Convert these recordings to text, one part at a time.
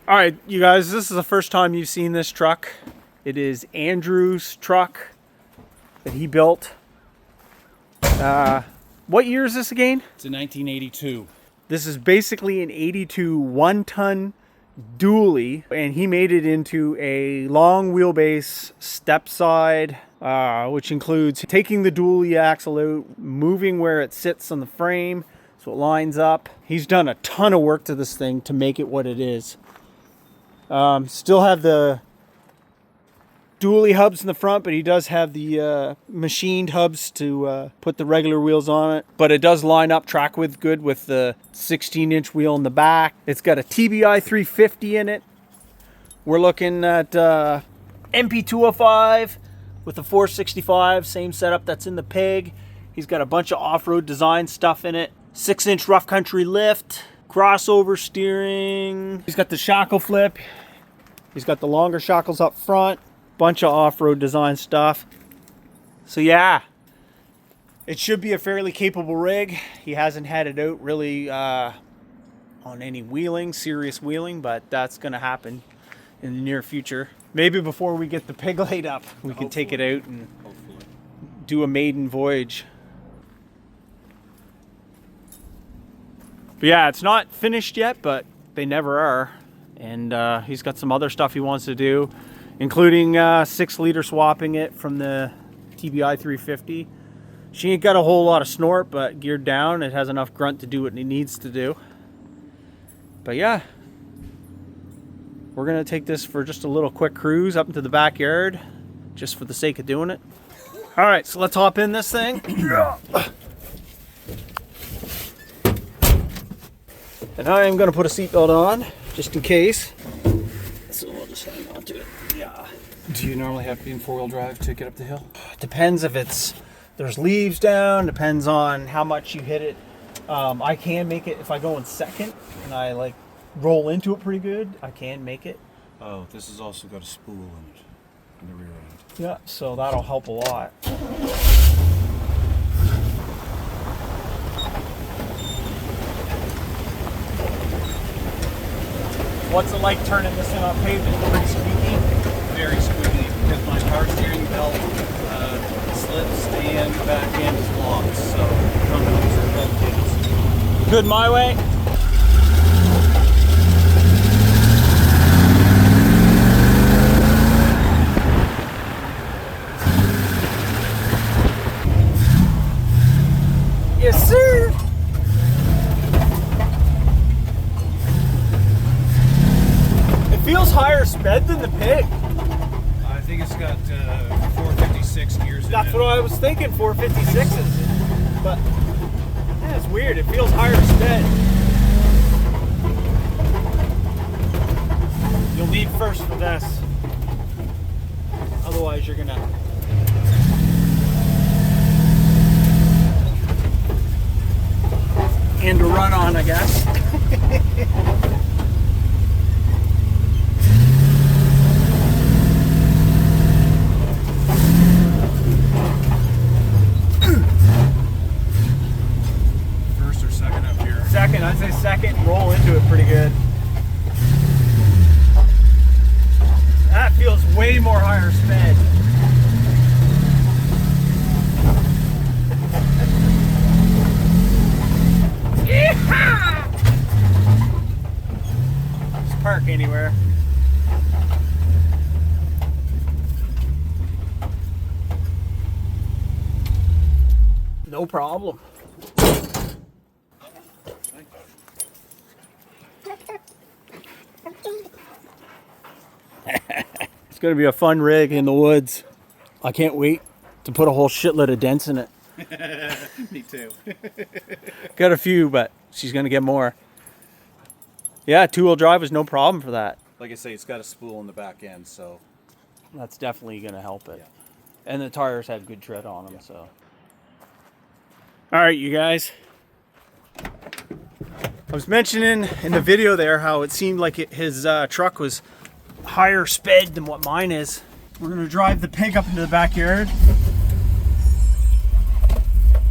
All right, you guys, this is the first time you've seen this truck. It is Andrew's truck that he built. What year is this again? It's a 1982. This is basically an 82 one-ton dually, and he made it into a long wheelbase step side, which includes taking the dually axle out, moving where it sits on the frame so it lines up. He's done a ton of work to this thing to make it what it is. Still have the dually hubs in the front, but he does have the machined hubs to put the regular wheels on it. But it does line up track width good with the 16-inch wheel in the back. It's got a TBI 350 in it. We're looking at MP205 with a 465, same setup that's in the Pig. He's got a bunch of off-road design stuff in it. 6-inch rough country lift, crossover steering. He's got the shackle flip. He's got the longer shackles up front. Bunch of off-road design stuff. So yeah, it should be a fairly capable rig. He hasn't had it out really on any wheeling, serious wheeling, but that's gonna happen in the near future. Maybe before we get the Pig laid up, we can take it out and do a maiden voyage. But yeah, it's not finished yet, but they never are. And he's got some other stuff he wants to do, including 6-liter swapping it from the TBI 350. She ain't got a whole lot of snort, but geared down, it has enough grunt to do what it needs to do. But yeah, we're gonna take this for just a little quick cruise up into the backyard, just for the sake of doing it. All right, so let's hop in this thing. And I am gonna put a seatbelt on, just in case. So we'll just hang on to it. Yeah. Do you normally have to be in 4-wheel drive to get up the hill? Depends if there's leaves down, depends on how much you hit it. I can make it if I go in second and I like roll into it pretty good, I can make it. Oh, this has also got a spool in it, in the rear end. Yeah, so that'll help a lot. What's it like turning this thing on pavement? Pretty squeaky? Very squeaky because my power steering belt slips and the back end is locked, so terminals are delicate. Good my way? Yes, sir! Feels higher sped than the Pig. I think it's got 456 gears in That's it. what I was thinking, 456s. But yeah, it's weird. It feels higher sped. You'll need first for this. Otherwise, you're gonna. And to run on, I guess. Second, I'd say second, roll into it pretty good. That feels way more higher sped. Just park anywhere. No problem. It's gonna be a fun rig in the woods. I can't wait to put a whole shitload of dents in it. Me too. Got a few, but she's gonna get more. Yeah, 2-wheel drive is no problem for that. Like I say, it's got a spool in the back end, so That's definitely gonna help it. Yeah. And the tires have good tread on them, so. All right, you guys. I was mentioning in the video there how it seemed like his truck was higher sped than what mine is. We're gonna drive the Pig up into the backyard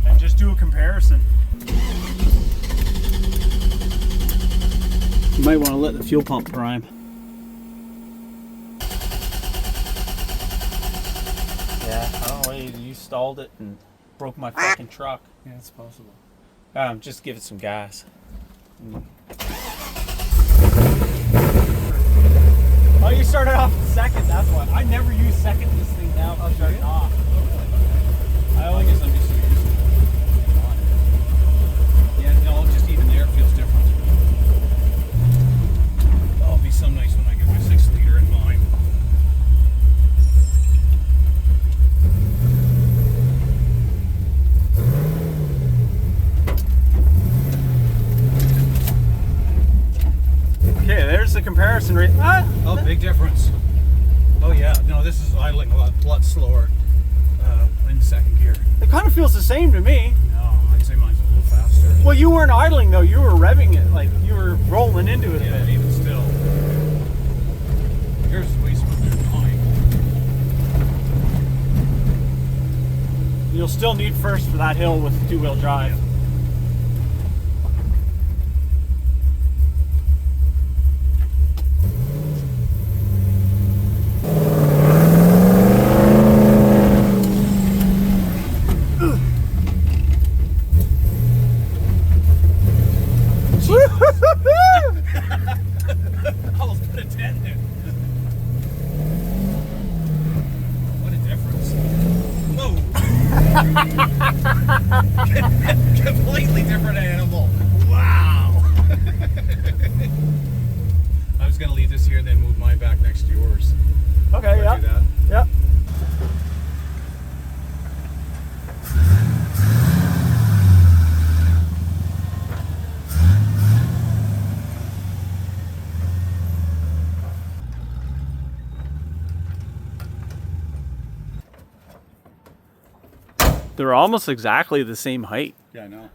and just do a comparison. You might want to let the fuel pump prime. Oh wait, you stalled it and broke my fucking truck. Yeah, it's possible. Just give it some gas. Oh, you started off second, that's why. I never use second this thing now. I'll start it off. I guess I'm just so used to it. Yeah, no, just even there it feels different. Oh, it'll be so nice when I get my 6 liter in mine. Okay, there's the comparison rate. Oh, big difference. Oh yeah, no, this is idling a lot slower in second gear. It kind of feels the same to me. No, I'd say mine's a little faster. Well, you weren't idling though. You were revving it, like you were rolling into it a Yeah, bit. even still. Yours is way smoother than mine. You'll still need first for that hill with two-wheel drive. Almost put a 10 there. What a difference. Whoa. Completely different animal. Wow. I was going to leave this here and then move mine back next to yours. Okay, Wanna do that? yeah. They're almost exactly the same height. Yeah, I know.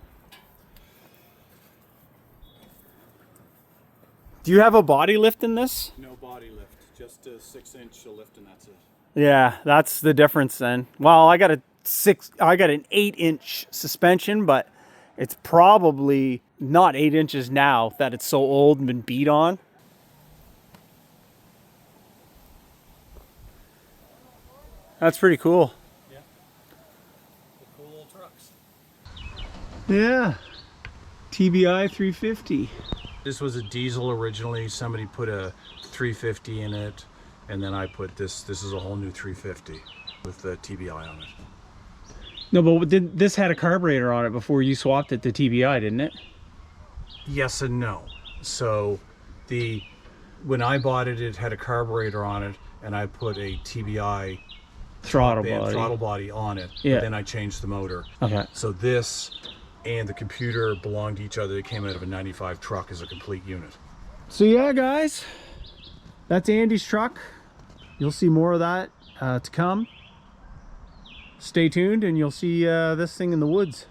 Do you have a body lift in this? No body lift, just a 6-inch lift and that's it. Yeah, that's the difference then. Well, I got an 8-inch suspension, but it's probably not 8 inches now that it's so old and been beat on. That's pretty cool. Yeah. The cool old trucks. Yeah. TBI 350. This was a diesel originally. Somebody put a 350 in it, and then I put this. This is a whole new 350 with the TBI on it. No, but this had a carburetor on it before you swapped it to TBI, didn't it? Yes and no. So when I bought it, it had a carburetor on it, and I put a TBI throttle body on it. Yeah. But then I changed the motor. Okay. So this and the computer belonged to each other. They came out of a 95 truck as a complete unit. So yeah, guys, that's Andy's truck. You'll see more of that to come. Stay tuned and you'll see this thing in the woods.